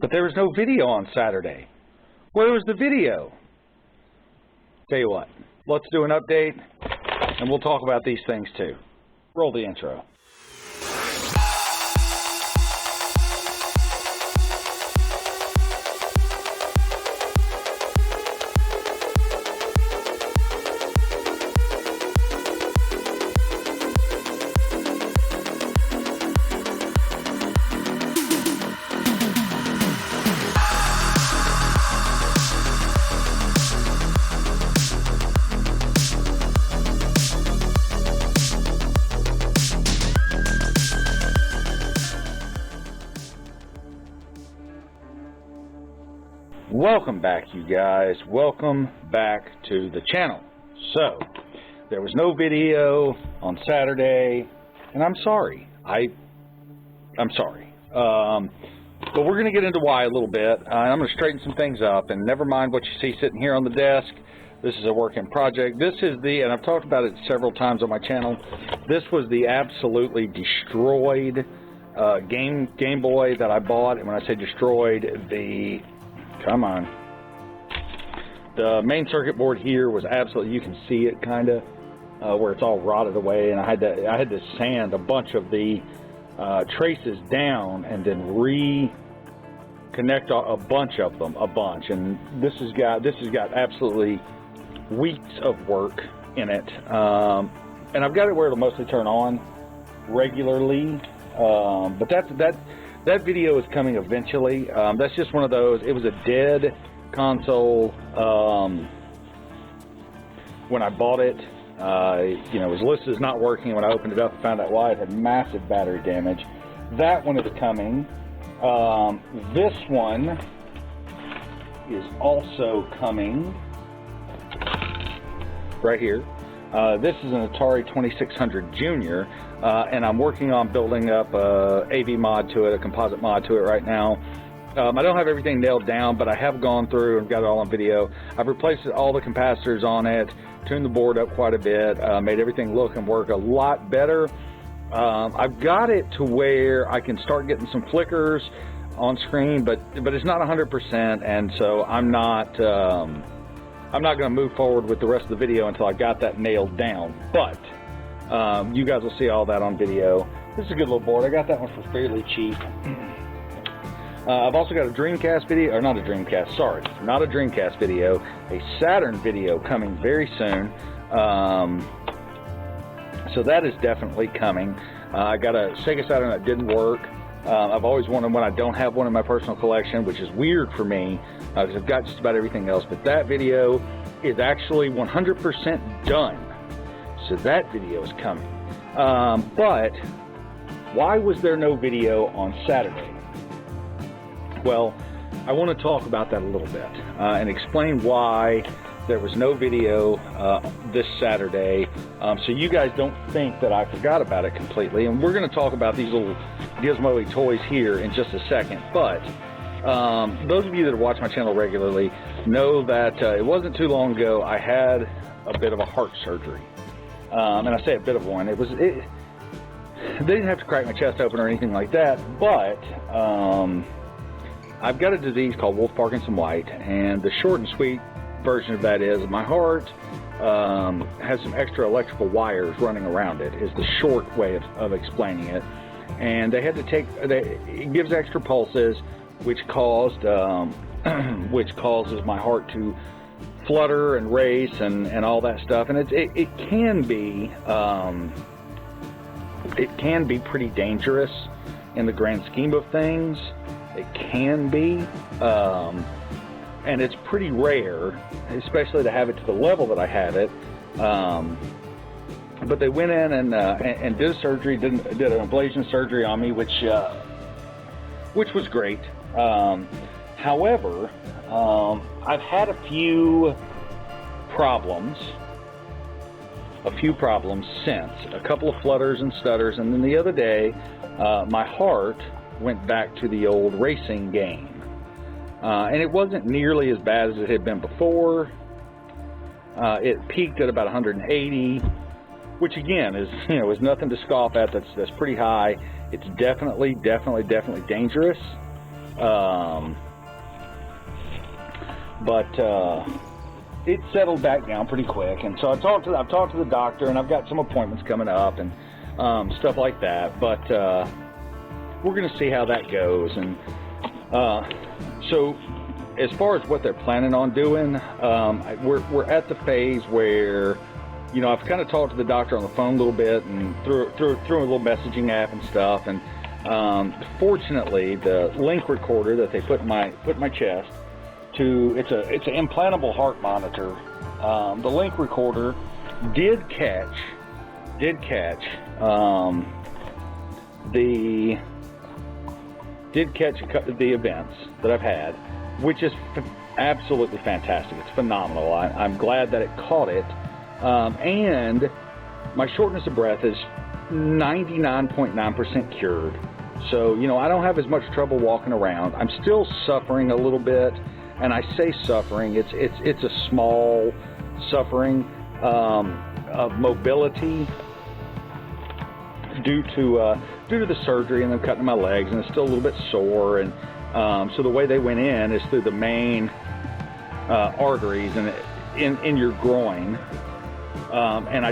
But there was no video on Saturday. Where was the video? Tell you what, let's do an update, and we'll talk about these things too. Roll the intro. Welcome back, you guys. Welcome back to the channel. So, there was no video on Saturday, and I'm sorry. I'm sorry. But we're going to get into why a little bit. I'm going to straighten some things up, and never mind what you see sitting here on the desk. This is a working project. This is and I've talked about it several times on my channel, this was the absolutely destroyed Game Boy that I bought. And when I say destroyed, come on. The main circuit board here was absolutely, you can see it kind of, where it's all rotted away, and I had to sand a bunch of the traces down and then reconnect a bunch of them, and this has got absolutely weeks of work in it, and I've got it where it'll mostly turn on regularly, but that video is coming eventually. That's just one of those. It was a dead console when I bought it. It was listed as not working. When I opened it up and found out why, it had massive battery damage. That one is coming. This one is also coming right here. This is an Atari 2600 Junior, and I'm working on building up a AV mod to it, a composite mod to it right now. I don't have everything nailed down, but I have gone through and got it all on video. I've replaced all the capacitors on it, tuned the board up quite a bit, made everything look and work a lot better. I've got it to where I can start getting some flickers on screen, but it's not 100%, and so I'm not going to move forward with the rest of the video until I got that nailed down. But you guys will see all that on video. This is a good little board. I got that one for fairly cheap. I've also got a Dreamcast video, or not a Dreamcast, sorry, not a Dreamcast video, a Saturn video coming very soon. So that is definitely coming. I got a Sega Saturn that didn't work. I've always wanted one. I don't have one in my personal collection, which is weird for me because I've got just about everything else. But that video is actually 100% done. So that video is coming. But why was there no video on Saturday? Well, I want to talk about that a little bit and explain why there was no video this Saturday, so you guys don't think that I forgot about it completely. And we're going to talk about these little Gizmo toys here in just a second. But those of you that watch my channel regularly know that it wasn't too long ago I had a bit of a heart surgery. And I say a bit of one. They didn't have to crack my chest open or anything like that, but I've got a disease called Wolff-Parkinson-White, and the short and sweet version of that is my heart has some extra electrical wires running around it, is the short way of explaining it. And they had to it gives extra pulses, which causes my heart to flutter and race and all that stuff. And it can be pretty dangerous in the grand scheme of things. It can be, and it's pretty rare, especially to have it to the level that I had it. But they went in and did a surgery, did an ablation surgery on me, which was great. However, I've had a few problems since, a couple of flutters and stutters, and then the other day, my heart went back to the old racing game. And it wasn't nearly as bad as it had been before. It peaked at about 180, which again is nothing to scoff at. That's pretty high. It's definitely dangerous. But it settled back down pretty quick, and so I've talked to the doctor, and I've got some appointments coming up and stuff like that. But we're going to see how that goes. And so as far as what they're planning on doing, we're at the phase where, you know, I've kind of talked to the doctor on the phone a little bit and through a little messaging app and stuff. And fortunately, the link recorder that they put in my chest, it's an implantable heart monitor. The link recorder did catch the events that I've had, which is absolutely fantastic. It's phenomenal. I'm glad that it caught it. And my shortness of breath is 99.9% cured. So, you know, I don't have as much trouble walking around. I'm still suffering a little bit, and I say suffering. It's a small suffering of mobility due to the surgery and them cutting my legs, and it's still a little bit sore. And so the way they went in is through the main arteries and in your groin. And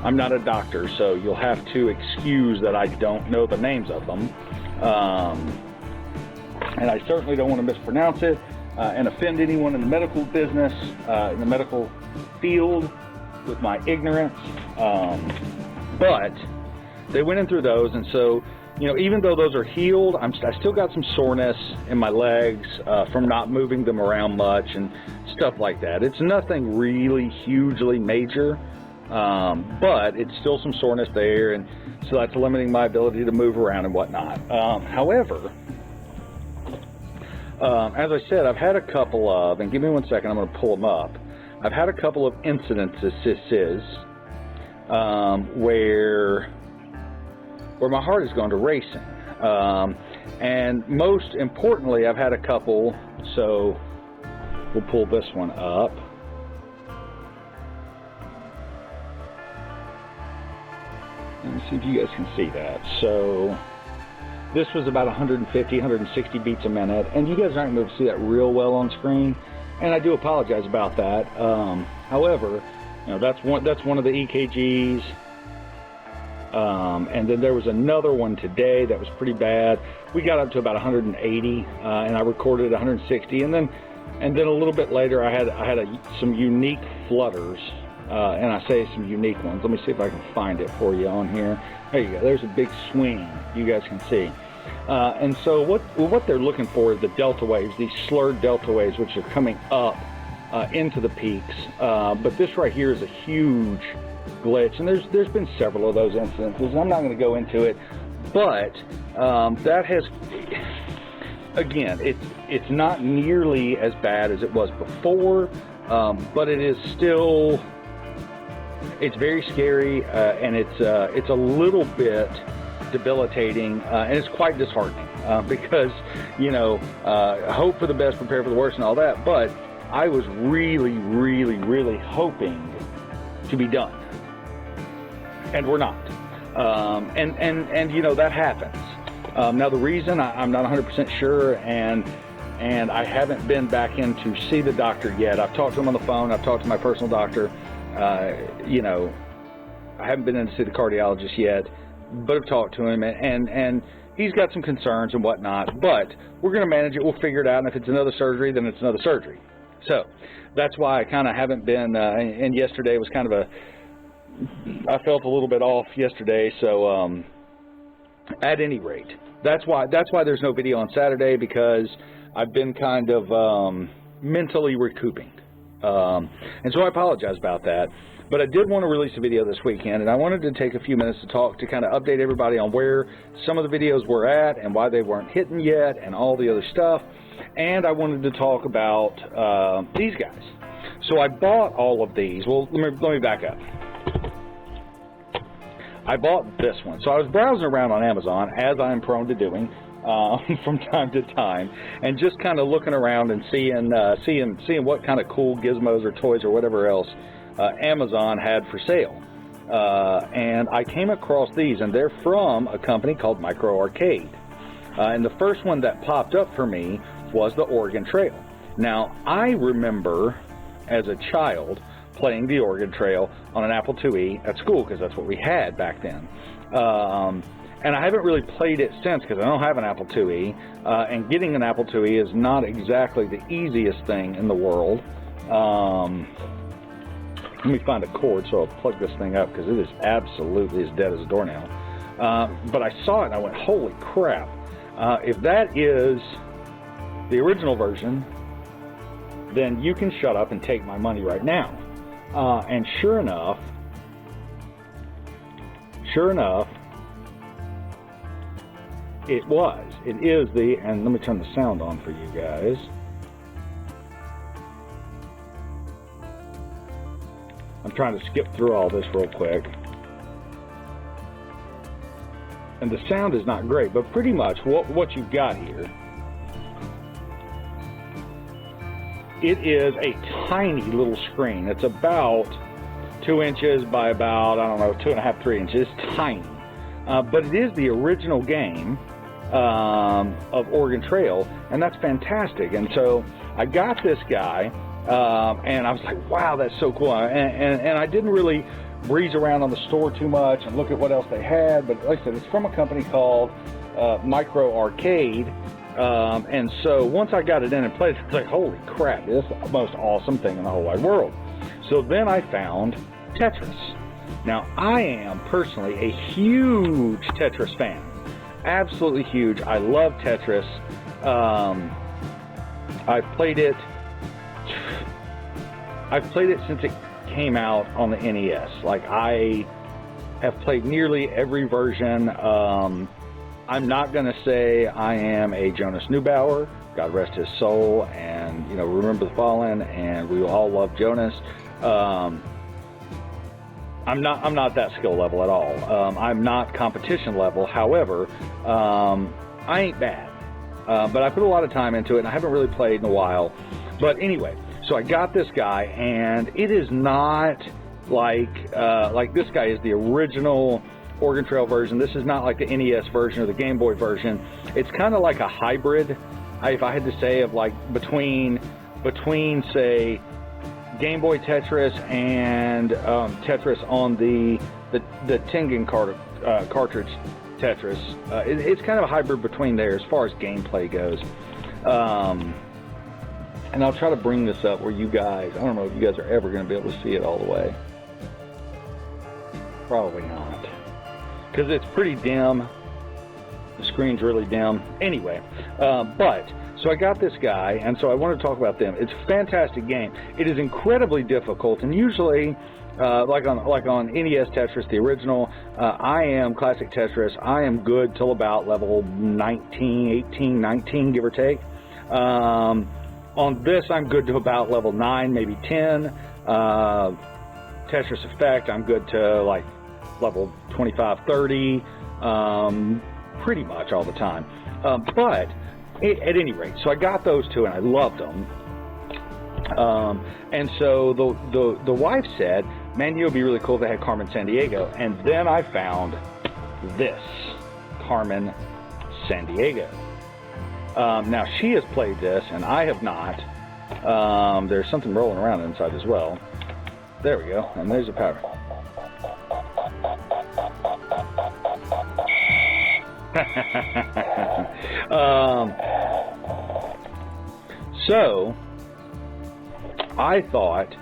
I'm not a doctor, so you'll have to excuse that I don't know the names of them. And I certainly don't want to mispronounce it and offend anyone in the medical business, in the medical field, with my ignorance. But they went in through those, and so, you know, even though those are healed, I still got some soreness in my legs from not moving them around much and stuff like that. It's nothing really hugely major, but it's still some soreness there, and so that's limiting my ability to move around and whatnot. However, as I said, I've had a couple of, and give me 1 second, I'm going to pull them up. I've had a couple of incidences where my heart has gone to racing. And most importantly, I've had a couple, so we'll pull this one up. Let me see if you guys can see that. So this was about 150, 160 beats a minute, and you guys aren't going to be able to see that real well on screen, and I do apologize about that. However, you know, that's one of the EKGs. And then there was another one today that was pretty bad. We got up to about 180, and I recorded 160, and then a little bit later I had some unique flutters, and I say some unique ones. Let me see if I can find it for you on here. There you go. There's a big swing you guys can see. And so what they're looking for is the delta waves, these slurred delta waves, which are coming up into the peaks. But this right here is a huge glitch, and there's been several of those instances. I'm not going to go into it, but that has, again, it's not nearly as bad as it was before, but it is still, it's very scary, and it's a little bit debilitating, and it's quite disheartening, because, you know, hope for the best, prepare for the worst and all that, but I was really, really, really hoping to be done. And we're not. And you know, that happens. Now the reason I'm not 100% sure, and I haven't been back in to see the doctor yet. I've talked to him on the phone. I've talked to my personal doctor. You know, I haven't been in to see the cardiologist yet, but I've talked to him, and he's got some concerns and whatnot, but we're going to manage it. We'll figure it out, and if it's another surgery, then it's another surgery. So that's why I kind of haven't been, and yesterday was kind of I felt a little bit off yesterday, so at any rate, that's why there's no video on Saturday, because I've been kind of mentally recouping, and so I apologize about that. But I did want to release a video this weekend, and I wanted to take a few minutes to talk, to kind of update everybody on where some of the videos were at and why they weren't hitting yet and all the other stuff. And I wanted to talk about these guys. So I bought all of these. Well, let me back up. I bought this one. So I was browsing around on Amazon, as I'm prone to doing from time to time, and just kind of looking around and seeing what kind of cool gizmos or toys or whatever else Amazon had for sale. And I came across these, and they're from a company called Micro Arcade. And the first one that popped up for me was the Oregon Trail. Now, I remember as a child playing the Oregon Trail on an Apple IIe at school, because that's what we had back then. And I haven't really played it since, because I don't have an Apple IIe, and getting an Apple IIe is not exactly the easiest thing in the world. Let me find a cord so I'll plug this thing up, because it is absolutely as dead as a doornail. But I saw it and I went, holy crap. If that is the original version, then you can shut up and take my money right now. And sure enough, it was. It is the, and let me turn the sound on for you guys. I'm trying to skip through all this real quick. And the sound is not great, but pretty much what you've got here, it is a tiny little screen. It's about 2 inches by about, I don't know, 2.5, 3 inches. It's tiny. But it is the original game of Oregon Trail, and that's fantastic. And so I got this guy, and I was like, wow, that's so cool. And I didn't really breeze around on the store too much and look at what else they had, but like I said, it's from a company called Micro Arcade. And so once I got it in and played, I was like, holy crap, this is the most awesome thing in the whole wide world. So then I found Tetris. Now, I am personally a huge Tetris fan. Absolutely huge. I love Tetris. I've played it since it came out on the NES. Like, I have played nearly every version. I'm not going to say I am a Jonas Neubauer, God rest his soul, and, you know, remember the fallen, and we all love Jonas. I'm not that skill level at all. I'm not competition level. However, I ain't bad. But I put a lot of time into it, and I haven't really played in a while. But anyway, so I got this guy, and it is not like this guy is the original Oregon Trail version. This is not like the NES version or the Game Boy version. It's kind of like a hybrid, if I had to say, of like between say Game Boy Tetris and Tetris on the Tengen cartridge Tetris. It's kind of a hybrid between there as far as gameplay goes. And I'll try to bring this up where you guys, I don't know if you guys are ever going to be able to see it all the way. Probably not, because it's pretty dim. The screen's really dim. Anyway, but so I got this guy, and so I want to talk about them. It's a fantastic game. It is incredibly difficult, and usually, like on NES Tetris, the original, I am classic Tetris. I am good till about level 19, 18, 19, give or take. On this, I'm good to about level 9, maybe 10. Tetris Effect, I'm good to like level 25, 30, pretty much all the time. But at any rate, so I got those two and I loved them. And so the wife said, man, it would be really cool if they had Carmen Sandiego. And then I found this, Carmen Sandiego. Now, she has played this, and I have not. There's something rolling around inside as well. There we go, and there's the power. So, I thought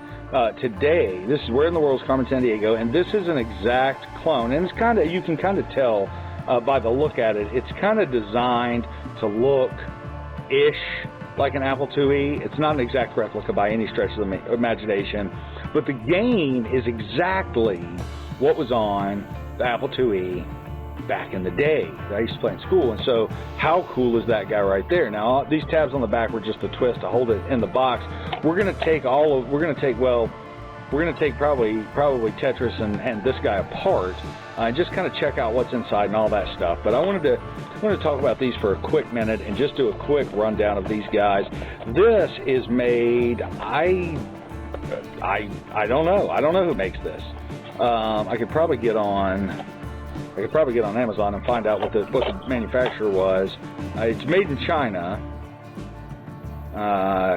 today, this is Where in the World is Carmen Sandiego, and this is an exact clone, and it's kind of, you can kind of tell by the look at it, it's kind of designed to look-ish like an Apple IIe. It's not an exact replica by any stretch of the imagination, but the game is exactly what was on the Apple IIe back in the day that I used to play in school. And so how cool is that guy right there? Now, these tabs on the back were just a twist to hold it in the box. We're going to take probably Tetris and this guy apart and just kind of check out what's inside and all that stuff. But I wanted to talk about these for a quick minute and just do a quick rundown of these guys. This is made, I don't know who makes this. I could probably get on I could probably get on Amazon and find out what the manufacturer was. It's made in China.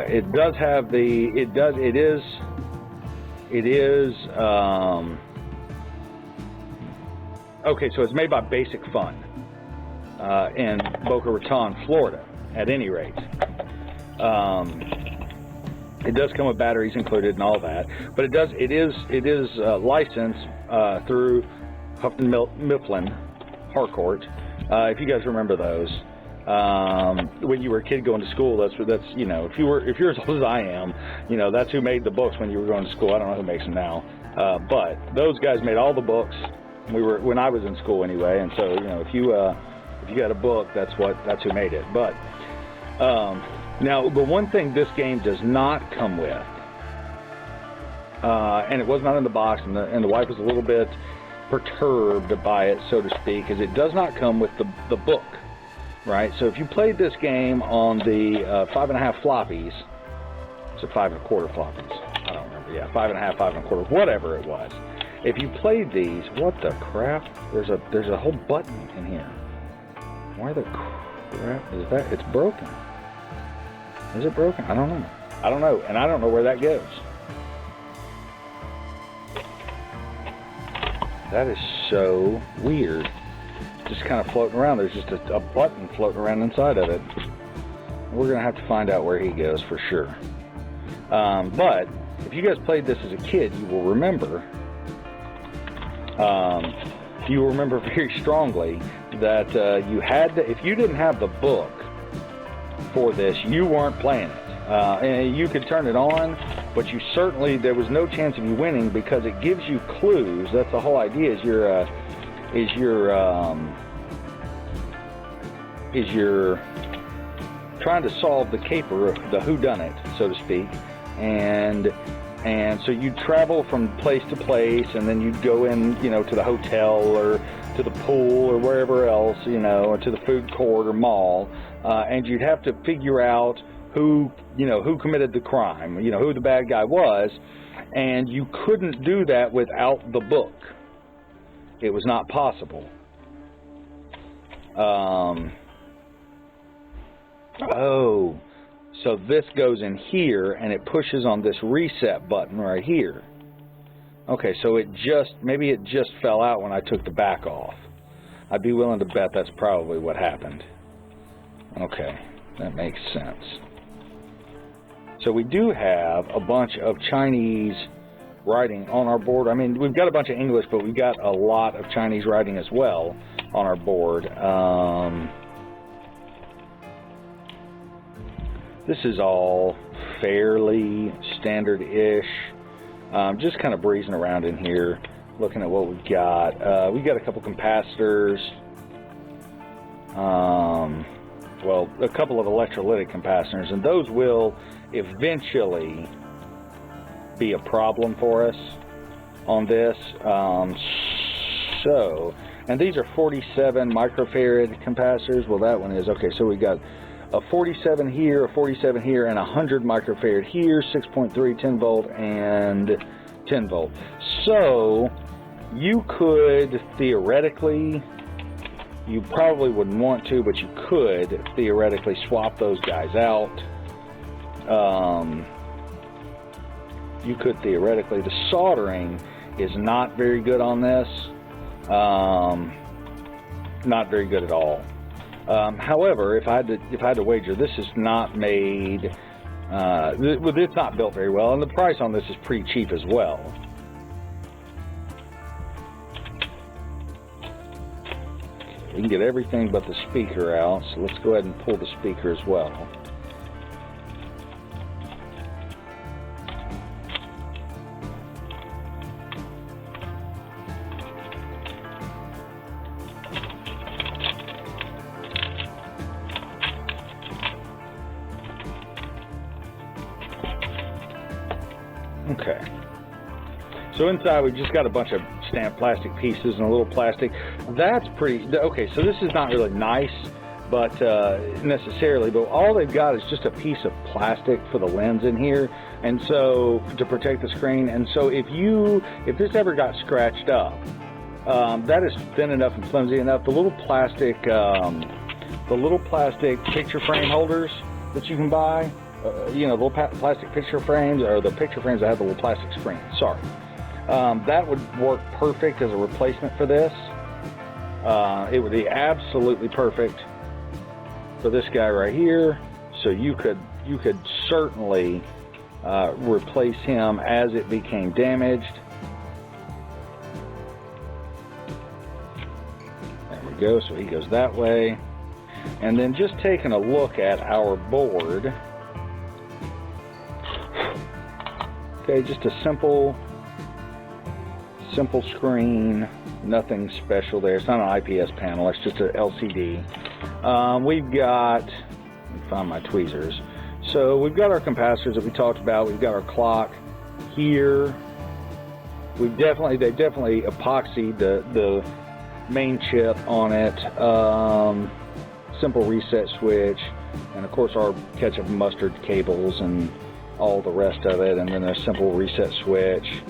It does have the, okay, so it's made by Basic Fun in Boca Raton, Florida, at any rate. It does come with batteries included and all that, but it is licensed through Huffman Mifflin Harcourt. If you guys remember those, when you were a kid going to school, that's you know, if you're as old as I am, you know, that's who made the books when you were going to school. I don't know who makes them now, but those guys made all the books when I was in school anyway. And so, you know, if you got a book, that's who made it. But now, the one thing this game does not come with, and it was not in the box, and the wife was a little bit perturbed by it, so to speak, is it does not come with the book, right? So if you played this game on the 5.5 floppies, so 5 1/4 floppies, I don't remember, yeah, 5.5, 5 1/4, whatever it was. If you played these, what the crap? There's a whole button in here. Why the crap is that? It's broken. Is it broken? I don't know. I don't know, and I don't know where that goes. That is so weird. Just kind of floating around. There's just a button floating around inside of it. We're going to have to find out where he goes for sure. But if you guys played this as a kid, you will remember. You will remember very strongly that you had to, if you didn't have the book for this, you weren't playing it. And you could turn it on, but there was no chance of you winning because it gives you clues. That's the whole idea. Is you're trying to solve the caper of the whodunit, so to speak, and so you'd travel from place to place, and then you'd go in, you know, to the hotel or to the pool or wherever else, you know, or to the food court or mall, and you'd have to figure out who committed the crime, you know, who the bad guy was, and you couldn't do that without the book. It was not possible. Oh, so this goes in here, and it pushes on this reset button right here. Okay, so maybe it just fell out when I took the back off. I'd be willing to bet that's probably what happened. Okay, that makes sense. So we do have a bunch of Chinese writing on our board. I mean, we've got a bunch of English, but we've got a lot of Chinese writing as well on our board. This is all fairly standard-ish. Just kind of breezing around in here, looking at what we've got. We got a couple capacitors. Well, a couple of electrolytic capacitors, and those will eventually be a problem for us on this. And these are 47 microfarad capacitors. Well, that one is, okay, so we got a 47 here, a 47 here, and 100 microfarad here, 6.3, 10 volt, and 10 volt. So you could theoretically, you probably wouldn't want to, but you could theoretically swap those guys out. You could theoretically. The soldering is not very good on this. Not very good at all. However, if I had to wager, this is not made. It's not built very well, and the price on this is pretty cheap as well. We can get everything but the speaker out, so let's go ahead and pull the speaker as well. Okay. So inside we've just got a bunch of stamped plastic pieces and a little plastic. That's pretty, okay, so this is not really nice, but necessarily, but all they've got is just a piece of plastic for the lens in here, and so to protect the screen. And so if this ever got scratched up, That is thin enough and flimsy enough. The little plastic picture frame holders that you can buy, you know, the little plastic picture frames, or the picture frames that have the little plastic screen. Sorry, that would work perfect as a replacement for this. It would be absolutely perfect for this guy right here. So you could certainly replace him as it became damaged. There we go. So he goes that way. And then just taking a look at our board. Okay, just a simple screen, nothing special there. It's not an IPS panel, it's just an LCD. We've got, let me find my tweezers. So we've got our capacitors that we talked about. We've got our clock here. They've definitely epoxied the main chip on it. Simple reset switch, and of course our ketchup and mustard cables and all the rest of it, and then a simple reset switch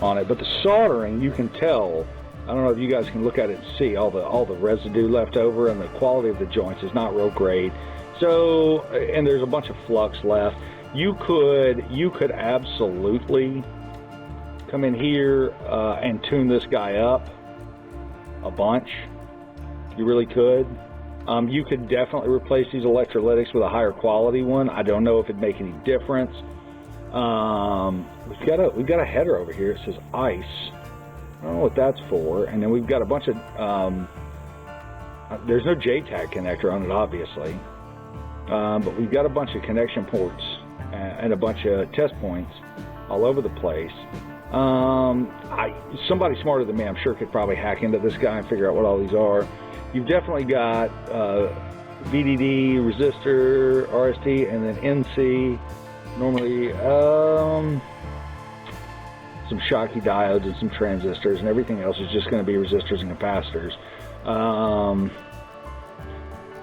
on it. But the soldering, you can tell, I don't know if you guys can look at it and see all the residue left over, and the quality of the joints is not real great. So, and there's a bunch of flux left. You could absolutely come in here and tune this guy up a bunch. You really could. You could definitely replace these electrolytics with a higher quality one. I don't know if it'd make any difference. We've got a header over here. It says ice. I don't know what that's for. And then we've got a bunch of there's no JTAG connector on it, obviously, but we've got a bunch of connection ports and a bunch of test points all over the place. Somebody smarter than me, I'm sure, could probably hack into this guy and figure out what all these are. You've definitely got VDD, resistor, RST, and then NC. Normally, some Schottky diodes and some transistors, and everything else is just going to be resistors and capacitors.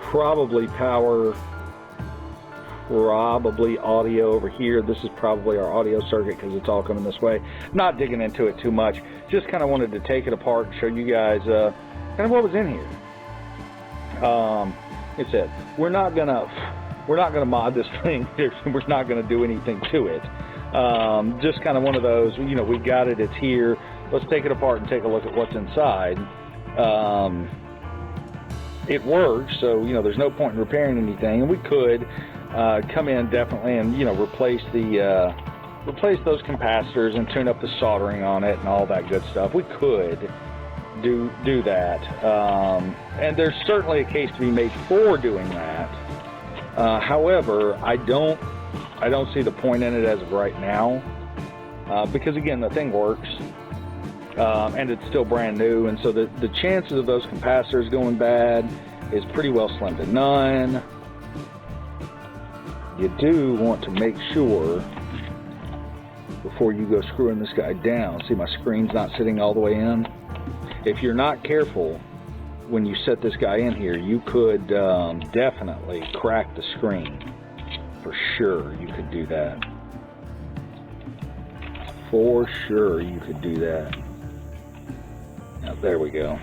Probably power, probably audio over here. This is probably our audio circuit because it's all coming this way. Not digging into it too much. Just kind of wanted to take it apart and show you guys kind of what was in here. Like I said, we're not gonna mod this thing. We're not gonna do anything to it. Just kind of one of those, you know, we got it, it's here. Let's take it apart and take a look at what's inside. It works, so, you know, there's no point in repairing anything. And we could come in definitely and, you know, replace those capacitors and tune up the soldering on it and all that good stuff. We could do that, and there's certainly a case to be made for doing that. However, I don't see the point in it as of right now, because again, the thing works, and it's still brand new, and so the chances of those capacitors going bad is pretty well slim to none. You do want to make sure before you go screwing this guy down. See, my screen's not sitting all the way in. If you're not careful when you set this guy in here, you could definitely crack the screen. For sure, you could do that. For sure, you could do that. Now, there we go.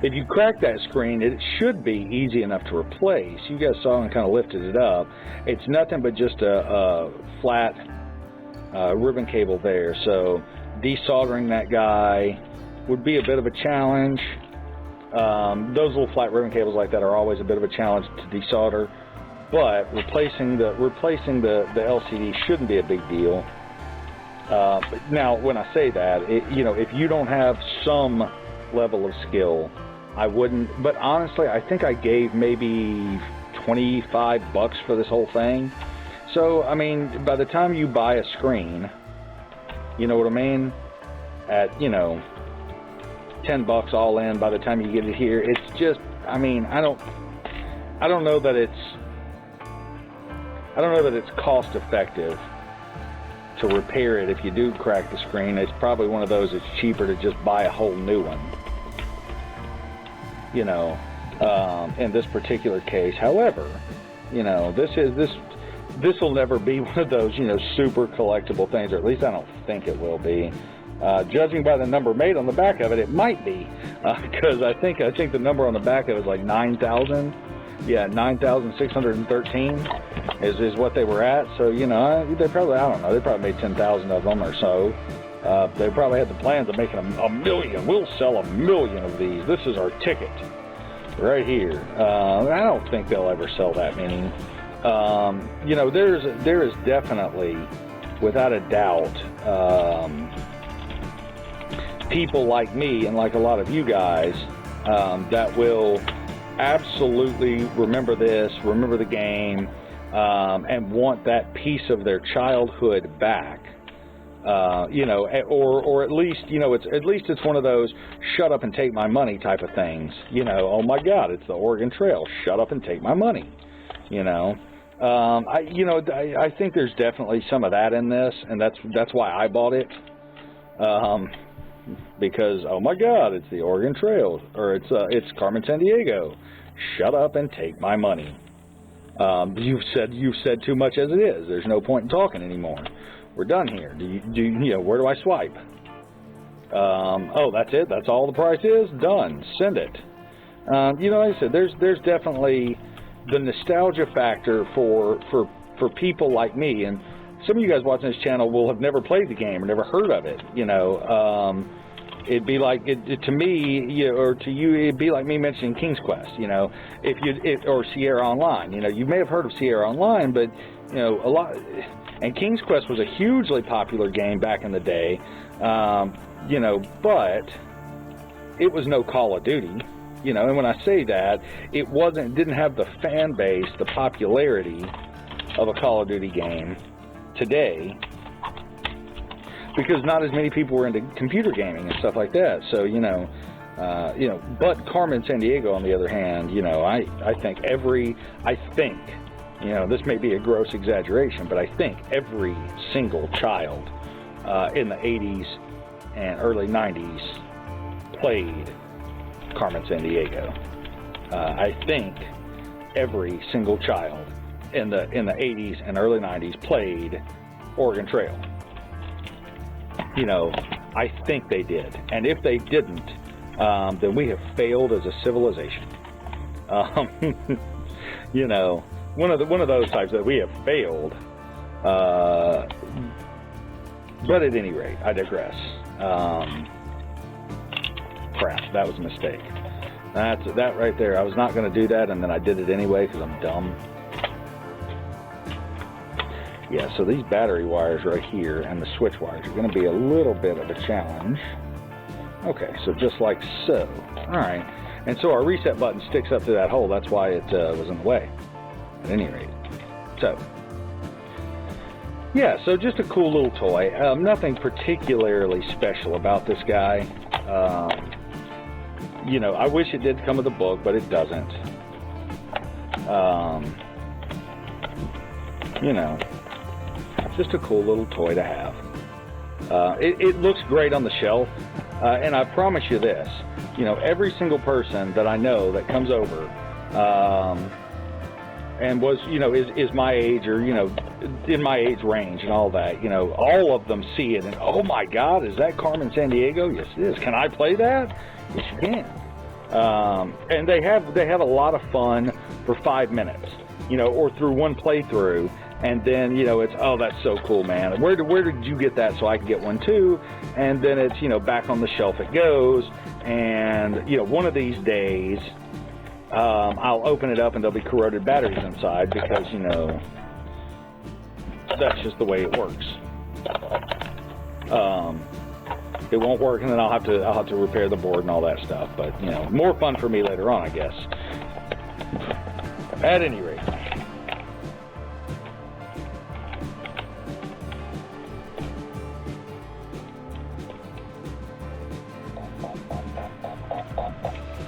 If you crack that screen, it should be easy enough to replace. You guys saw and kind of lifted it up. It's nothing but just a flat ribbon cable there. So desoldering that guy would be a bit of a challenge. Those little flat ribbon cables like that are always a bit of a challenge to desolder, but replacing the LCD shouldn't be a big deal. Now, when I say that, you know, if you don't have some level of skill, I wouldn't. But honestly, I think I gave maybe $25 for this whole thing. So, I mean, by the time you buy a screen, you know what I mean? At, you know, $10 all in by the time you get it here, it's just, I mean, I don't know that it's cost effective to repair it. If you do crack the screen, it's probably one of those that's cheaper to just buy a whole new one, you know, in this particular case. However, you know, this will never be one of those, you know, super collectible things, or at least I don't think it will be. Judging by the number made on the back of it, it might be, because I think the number on the back of it is like 9,000. Yeah, 9,613 is what they were at. So, you know, they probably, I don't know, they probably made 10,000 of them or so. They probably had the plans of making a million. We'll sell 1 million of these. This is our ticket right here. I don't think they'll ever sell that many. You know, there is definitely, without a doubt, people like me and like a lot of you guys that will absolutely remember this, remember the game, and want that piece of their childhood back. You know, or at least, you know, it's one of those shut up and take my money type of things. You know, oh my God, it's the Oregon Trail. Shut up and take my money. You know, I think there's definitely some of that in this, and that's why I bought it. Because oh my God, it's the Oregon Trail, or it's Carmen Sandiego. Shut up and take my money. You've said too much as it is. There's no point in talking anymore. We're done here. You know, where do I swipe? Oh, that's it. That's all the price is. Done. Send it. You know, like I said, there's definitely the nostalgia factor for people like me, and some of you guys watching this channel will have never played the game or never heard of it. You know, it'd be like to me, you know, or to you, it'd be like me mentioning King's Quest. You know, or Sierra Online. You know, you may have heard of Sierra Online, but you know, a lot. And King's Quest was a hugely popular game back in the day, you know, but it was no Call of Duty, you know, and when I say that, it didn't have the fan base, the popularity of a Call of Duty game today, because not as many people were into computer gaming and stuff like that. So, you know, but Carmen Sandiego, on the other hand, you know, I think you know, this may be a gross exaggeration, but I think every single child in the 80s and early 90s played Carmen Sandiego. I think every single child in the 80s and early 90s played Oregon Trail. You know, I think they did. And if they didn't, then we have failed as a civilization. You know, one of those types that we have failed. But at any rate, I digress. Crap, that was a mistake. That right there. I was not going to do that, and then I did it anyway because I'm dumb. Yeah, so these battery wires right here and the switch wires are going to be a little bit of a challenge. Okay, so just like so. All right, and so our reset button sticks up to that hole. That's why it was in the way. At any rate, so yeah, so just a cool little toy. Nothing particularly special about this guy. You know, I wish it did come with a book, but it doesn't. You know, just a cool little toy to have. It looks great on the shelf, and I promise you this, you know, every single person that I know that comes over and was, you know, is my age, or, you know, in my age range and all that, you know, all of them see it and, oh my God, is that Carmen Sandiego? Yes, it is. Can I play that? Yes, you can. And they have a lot of fun for 5 minutes, you know, or through one playthrough, and then, you know, it's, oh, that's so cool, man. Where did you get that so I can get one too? And then it's, you know, back on the shelf it goes, and, you know, one of these days, I'll open it up and there'll be corroded batteries inside because, you know, that's just the way it works. It won't work, and then I'll have to repair the board and all that stuff. But, you know, more fun for me later on, I guess. At any rate.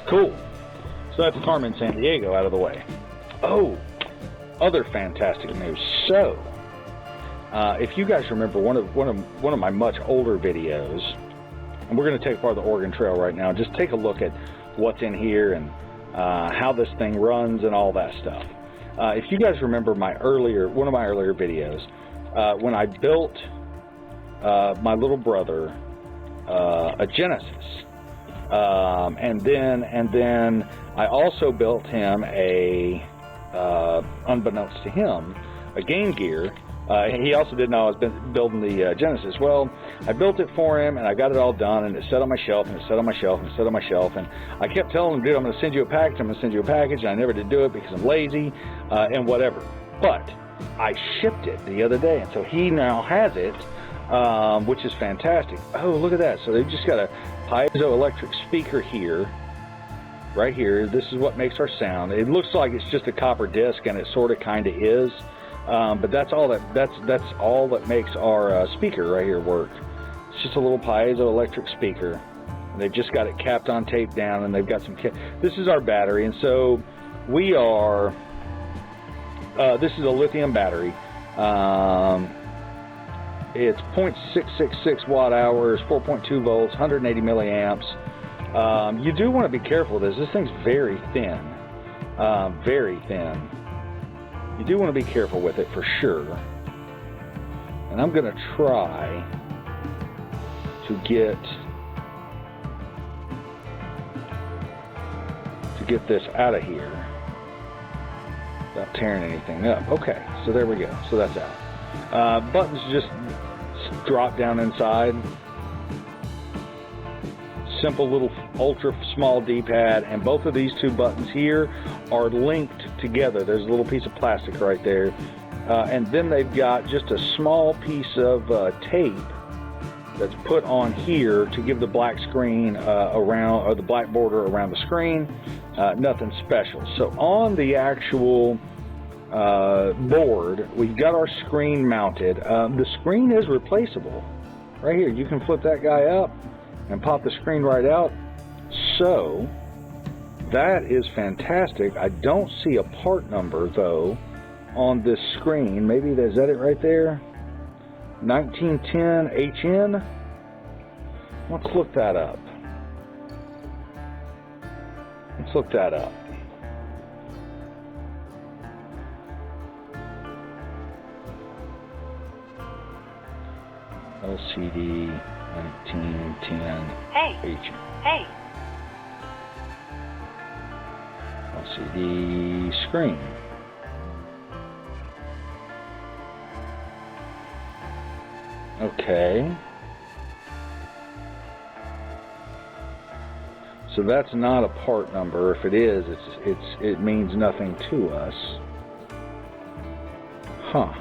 Cool. So that's Carmen Sandiego out of the way. Oh, other fantastic news. So, if you guys remember one of my much older videos, and we're going to take apart the Oregon Trail right now, just take a look at what's in here and how this thing runs and all that stuff. If you guys remember one of my earlier videos, when I built my little brother a Genesis. And then I also built him a, unbeknownst to him, a Game Gear. He also didn't know I was building the Genesis. Well, I built it for him, and I got it all done, and it sat on my shelf, and it sat on my shelf, and it sat on my shelf, and I kept telling him, dude, I'm going to send you a package, I'm going to send you a package, and I never did do it because I'm lazy, and whatever. But I shipped it the other day, and so he now has it, which is fantastic. Oh, look at that. So they've just got a piezoelectric speaker here, right here. This is what makes our sound. It looks like it's just a copper disc, and it sort of kind of is. But that's all that makes our speaker right here work. It's just a little piezoelectric speaker. And they've just got it capped on, taped down, and they've got some. This is our battery, and so we are. This is a lithium battery. It's 0.666 watt hours, 4.2 volts, 180 milliamps. You do want to be careful of this. This thing's very thin, very thin. You do want to be careful with it for sure. And I'm going to try to get this out of here without tearing anything up. Okay, so there we go. So that's out. Buttons just drop down inside. Simple little ultra small D-pad, and both of these two buttons here are linked together. There's a little piece of plastic right there, and then they've got just a small piece of tape that's put on here to give the black screen around, or the black border around the screen. Nothing special. So on the actual board, we've got our screen mounted. The screen is replaceable. Right here, you can flip that guy up and pop the screen right out. So that is fantastic. I don't see a part number though on this screen. Maybe is that it right there? 1910 HN. Let's look that up. Let's look that up. LCD 1910 HN. Hey. LCD screen. Okay. So that's not a part number. If it is, it means nothing to us. Huh.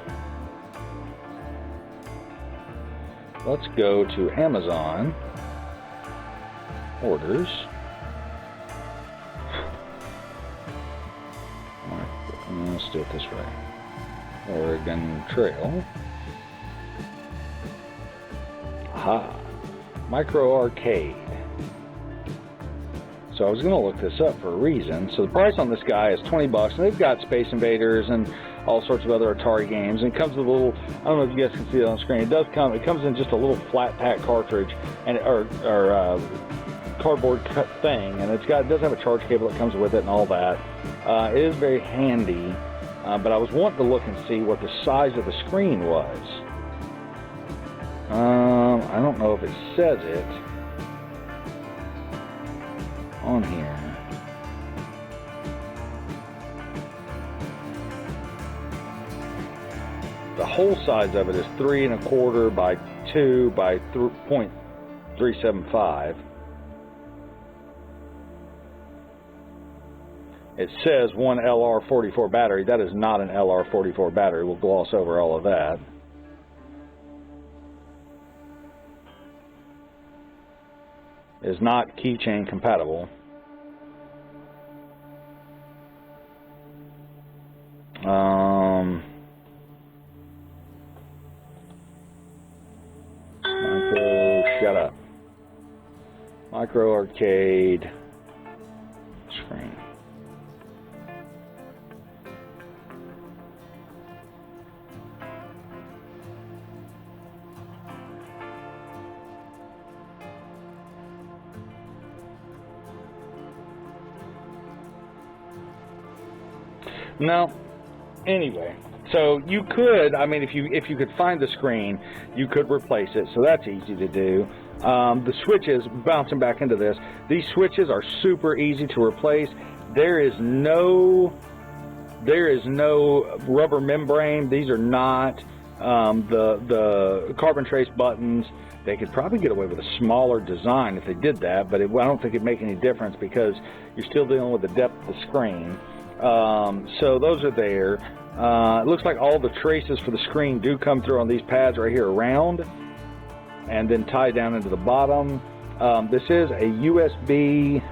Let's go to Amazon. Orders. Let's do it this way. Oregon Trail. Aha. Micro Arcade. So I was going to look this up for a reason. So the price on this guy is 20 bucks, and they've got Space Invaders and all sorts of other Atari games. And it comes with a little, I don't know if you guys can see it on the screen. It comes in just a little flat pack cartridge and or cardboard cut thing, and it does have a charge cable that comes with it and all that. It is very handy, but I was wanting to look and see what the size of the screen was. I don't know if it says it on here. The whole size of it is 3 1/4 by 2 by 0.375. It says one LR44 battery. That is not an LR44 battery. We'll gloss over all of that. It is not keychain compatible. Shut up. Micro arcade screen. No. Anyway, so you could, I mean, if you could find the screen, you could replace it. So that's easy to do. The switches, bouncing back into this, these switches are super easy to replace. There is no rubber membrane. These are not the carbon trace buttons. They could probably get away with a smaller design if they did that, but I don't think it'd make any difference because you're still dealing with the depth of the screen. So those are there. It looks like all the traces for the screen do come through on these pads right here around and then tie down into the bottom. This is a USB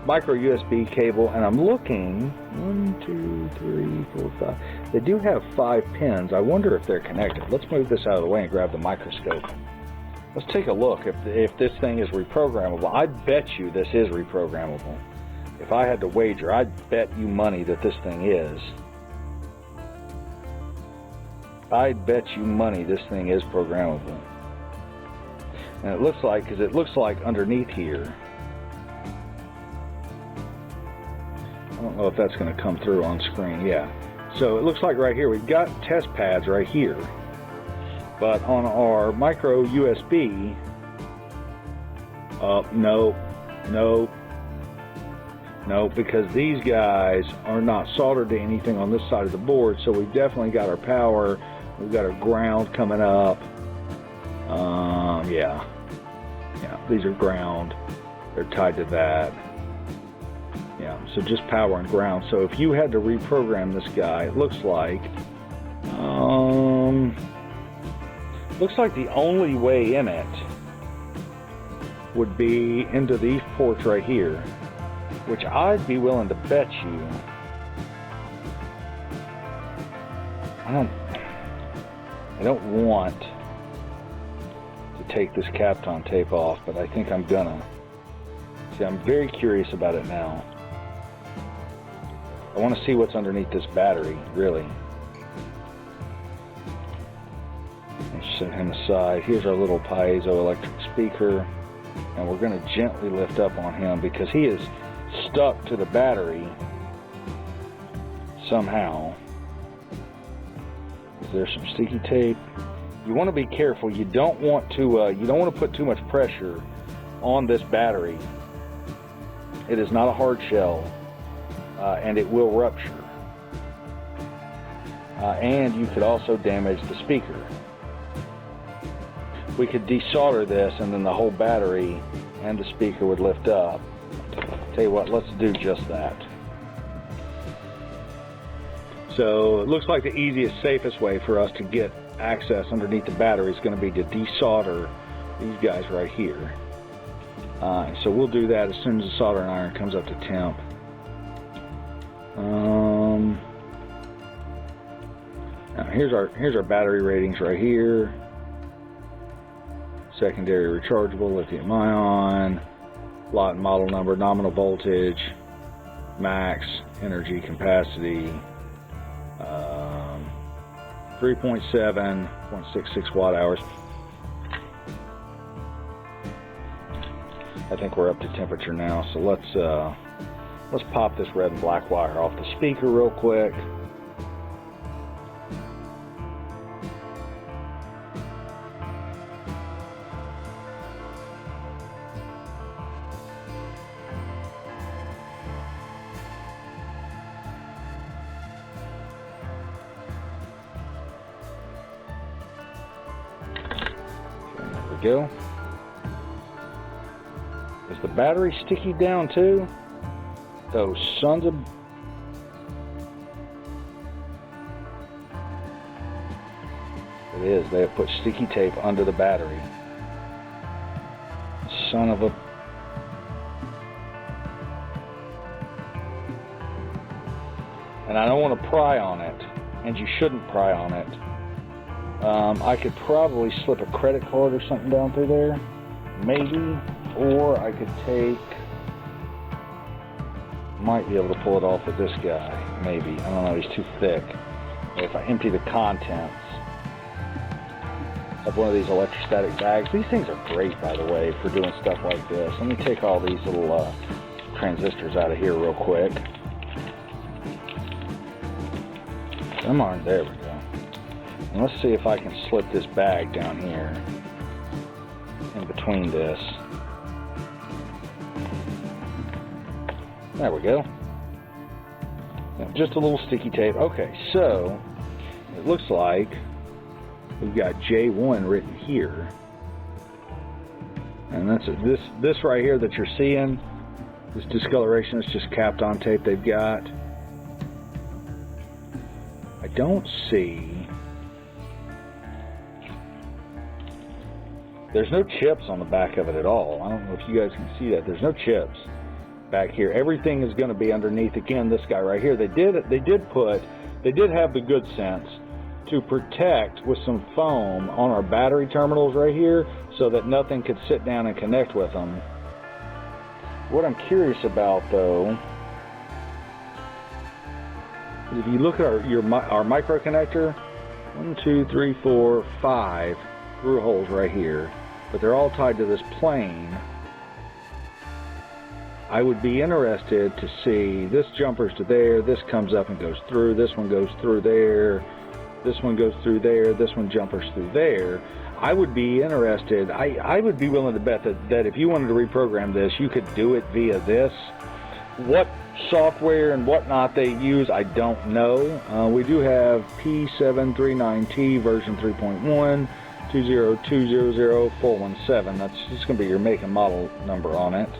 micro USB cable, and I'm looking 1, 2, 3, 4, 5. They do have 5 pins. I wonder if they're connected. Let's move this out of the way and grab the microscope. Let's take a look if this thing is reprogrammable. I bet you this is reprogrammable. If I had to wager, I'd bet you money that this thing is. I'd bet you money this thing is programmable. And it looks like, because it looks like underneath here, I don't know if that's going to come through on screen. Yeah. So it looks like right here we've got test pads right here. But on our micro USB, no, because these guys are not soldered to anything on this side of the board. So we've definitely got our power. We've got our ground coming up. Yeah, these are ground. They're tied to that. Yeah, so just power and ground. So if you had to reprogram this guy, it looks like the only way in it would be into these ports right here, which I'd be willing to bet you. I don't want to take this Kapton tape off, but I think I'm gonna. See, I'm very curious about it now. I want to see what's underneath this battery, really. Let's set him aside. Here's our little piezo electric speaker, and we're going to gently lift up on him because he is stuck to the battery somehow. Is there some sticky tape? You want to be careful. You don't want to put too much pressure on this battery. It is not a hard shell. And it will rupture. And you could also damage the speaker. We could desolder this and then the whole battery and the speaker would lift up. Tell you what, let's do just that. So it looks like the easiest, safest way for us to get access underneath the battery is going to be to desolder these guys right here. So we'll do that as soon as the soldering iron comes up to temp. Now here's our battery ratings right here. Secondary rechargeable lithium ion, lot and model number, nominal voltage, max energy capacity, 3.7.66 watt hours. I think we're up to temperature now, so let's pop this red and black wire off the speaker real quick. There we go. Is the battery sticky down too? Those sons of... It is. They have put sticky tape under the battery. Son of a... And I don't want to pry on it. And you shouldn't pry on it. I could probably slip a credit card or something down through there. Maybe. Or I could take... Might be able to pull it off with this guy. Maybe. I don't know. He's too thick. If I empty the contents of one of these electrostatic bags. These things are great, by the way, for doing stuff like this. Let me take all these little transistors out of here real quick. Come on. There we go. And let's see if I can slip this bag down here in between this. There we go. Just a little sticky tape. Okay, so it looks like we've got J1 written here. And that's this right here that you're seeing. This discoloration is just capped on tape they've got. I don't see. There's no chips on the back of it at all. I don't know if you guys can see that. There's no chips back here. Everything is going to be underneath. Again, this guy right here. They did have the good sense to protect with some foam on our battery terminals right here, so that nothing could sit down and connect with them. What I'm curious about, though, is if you look at our micro connector, 1, 2, 3, 4, 5 through holes right here, but they're all tied to this plane. I would be interested to see this jumpers to there, this comes up and goes through, this one goes through there, this one goes through there, this one jumpers through there. I would be interested, I would be willing to bet that if you wanted to reprogram this, you could do it via this. What software and whatnot they use, I don't know. We do have P739T version 3.1, 20200-417. That's just going to be your make and model number on it.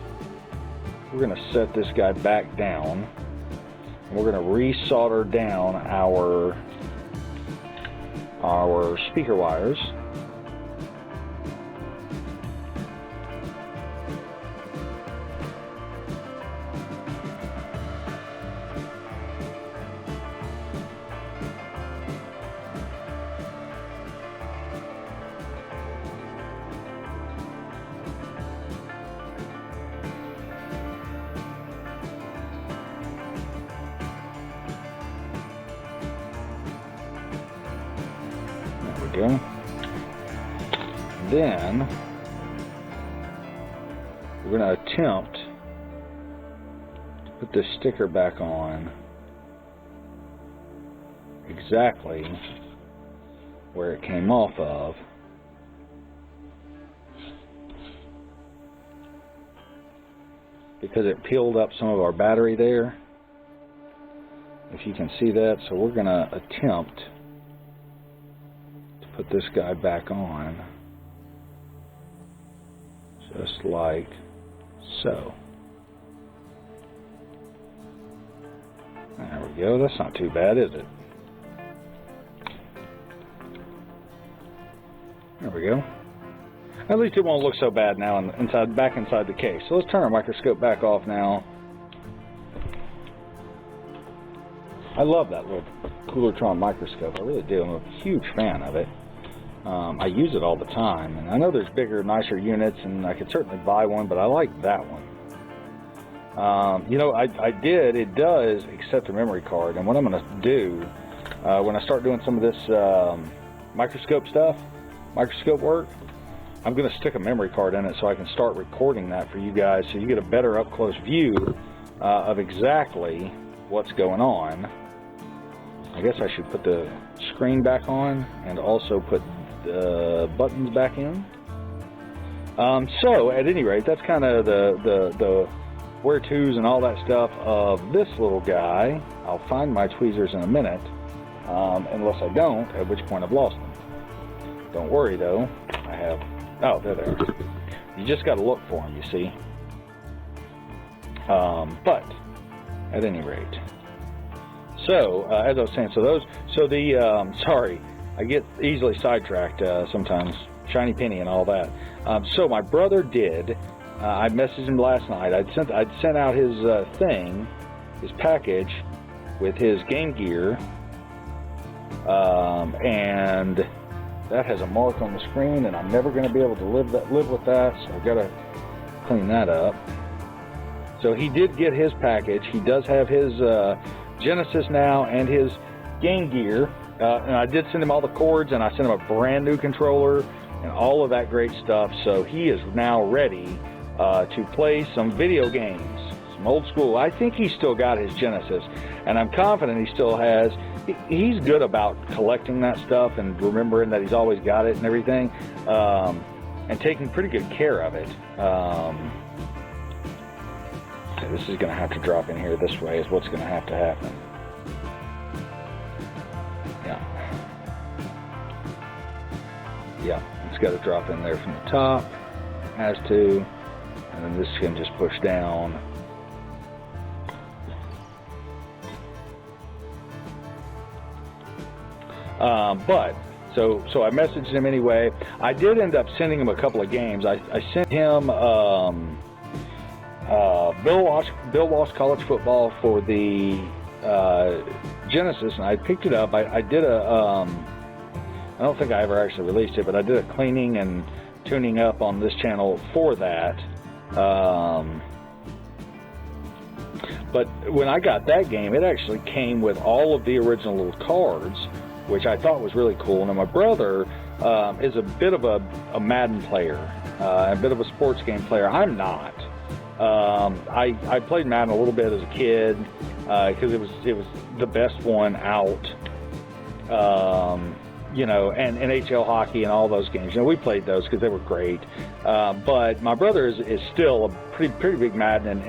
We're going to set this guy back down. And we're going to resolder down our speaker wires. Go. Then we're going to attempt to put this sticker back on exactly where it came off of. Because it peeled up some of our battery there. If you can see that, so we're going to attempt put this guy back on, just like so. There we go. That's not too bad, is it? There we go. At least it won't look so bad now back inside the case. So let's turn our microscope back off now. I love that little Coolertron microscope. I really do. I'm a huge fan of it. I use it all the time, and I know there's bigger, nicer units, and I could certainly buy one, but I like that one. You know, it does accept a memory card, and what I'm going to do, when I start doing some of this microscope work, I'm going to stick a memory card in it so I can start recording that for you guys, so you get a better up-close view of exactly what's going on. I guess I should put the screen back on and also put the buttons back in. So at any rate, that's kind of the where-tos and all that stuff of this little guy. I'll find my tweezers in a minute, unless I don't, at which point I've lost them. Don't worry though, I have, oh, there they are. You just got to look for them, you see. But at any rate, so as I was saying, sorry, I get easily sidetracked sometimes, shiny penny and all that. So my brother did. I messaged him last night. I'd sent out his his package with his Game Gear, and that has a mark on the screen, and I'm never going to be able to live with that. So I've got to clean that up. So he did get his package. He does have his Genesis now and his Game Gear. And I did send him all the cords, and I sent him a brand new controller and all of that great stuff. So he is now ready to play some video games, some old school. I think he's still got his Genesis, and I'm confident he still has he's good about collecting that stuff and remembering that he's always got it and everything, and taking pretty good care of it. So this is going to have to drop in here this way is what's going to happen. Yeah, it's got to drop in there from the top, has to, and then this can just push down. But so I messaged him anyway. I did end up sending him a couple of games. I sent him Bill Walsh College Football for the Genesis, and I picked it up. I did a I don't think I ever actually released it, but I did a cleaning and tuning up on this channel for that. But when I got that game, it actually came with all of the original little cards, which I thought was really cool. Now, my brother is a bit of a Madden player, a bit of a sports game player. I'm not. I played Madden a little bit as a kid because it was the best one out. You know, and NHL hockey and all those games. You know, we played those because they were great. But my brother is still a pretty big Madden and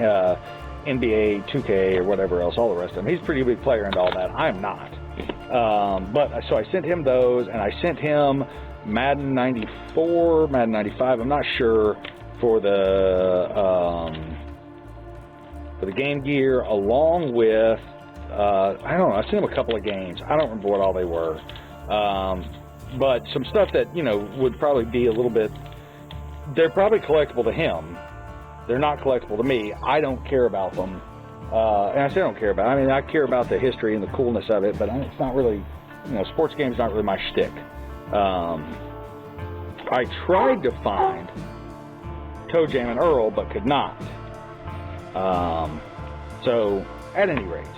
NBA 2K or whatever else, all the rest of them. He's a pretty big player and all that. I'm not. But so I sent him those, and I sent him Madden 94, Madden 95. I'm not sure for the Game Gear, along with I don't know. I sent him a couple of games. I don't remember what all they were. But some stuff that, you know, would probably be a little bit, they're probably collectible to him. They're not collectible to me. I don't care about them. And I say I don't care about it. I mean, I care about the history and the coolness of it, but it's not really, you know, sports games not really my shtick. I tried to find Toe Jam and Earl, but could not. So, at any rate,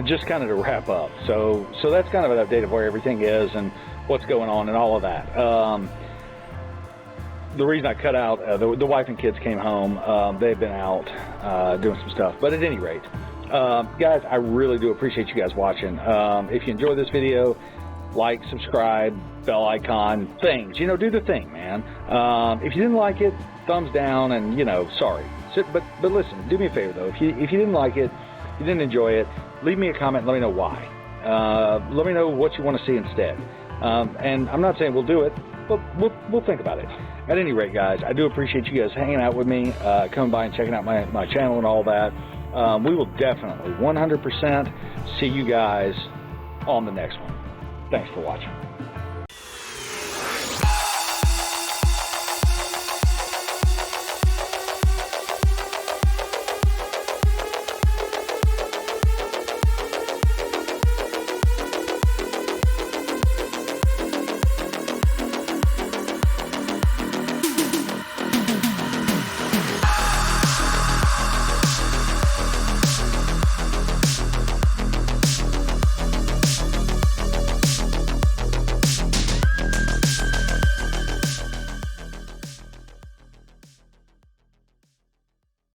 just kind of to wrap up, so that's kind of an update of where everything is and what's going on and all of that. The reason I cut out, the wife and kids came home. They've been out doing some stuff. But at any rate, guys, I really do appreciate you guys watching. If you enjoyed this video, like, subscribe, bell icon, things. You know, do the thing, man. If you didn't like it, thumbs down, and, you know, sorry. But listen, do me a favor, though. If you didn't like it, you didn't enjoy it, leave me a comment and let me know why. Let me know what you want to see instead. And I'm not saying we'll do it, but we'll think about it. At any rate, guys, I do appreciate you guys hanging out with me, coming by and checking out my channel and all that. We will definitely 100% see you guys on the next one. Thanks for watching.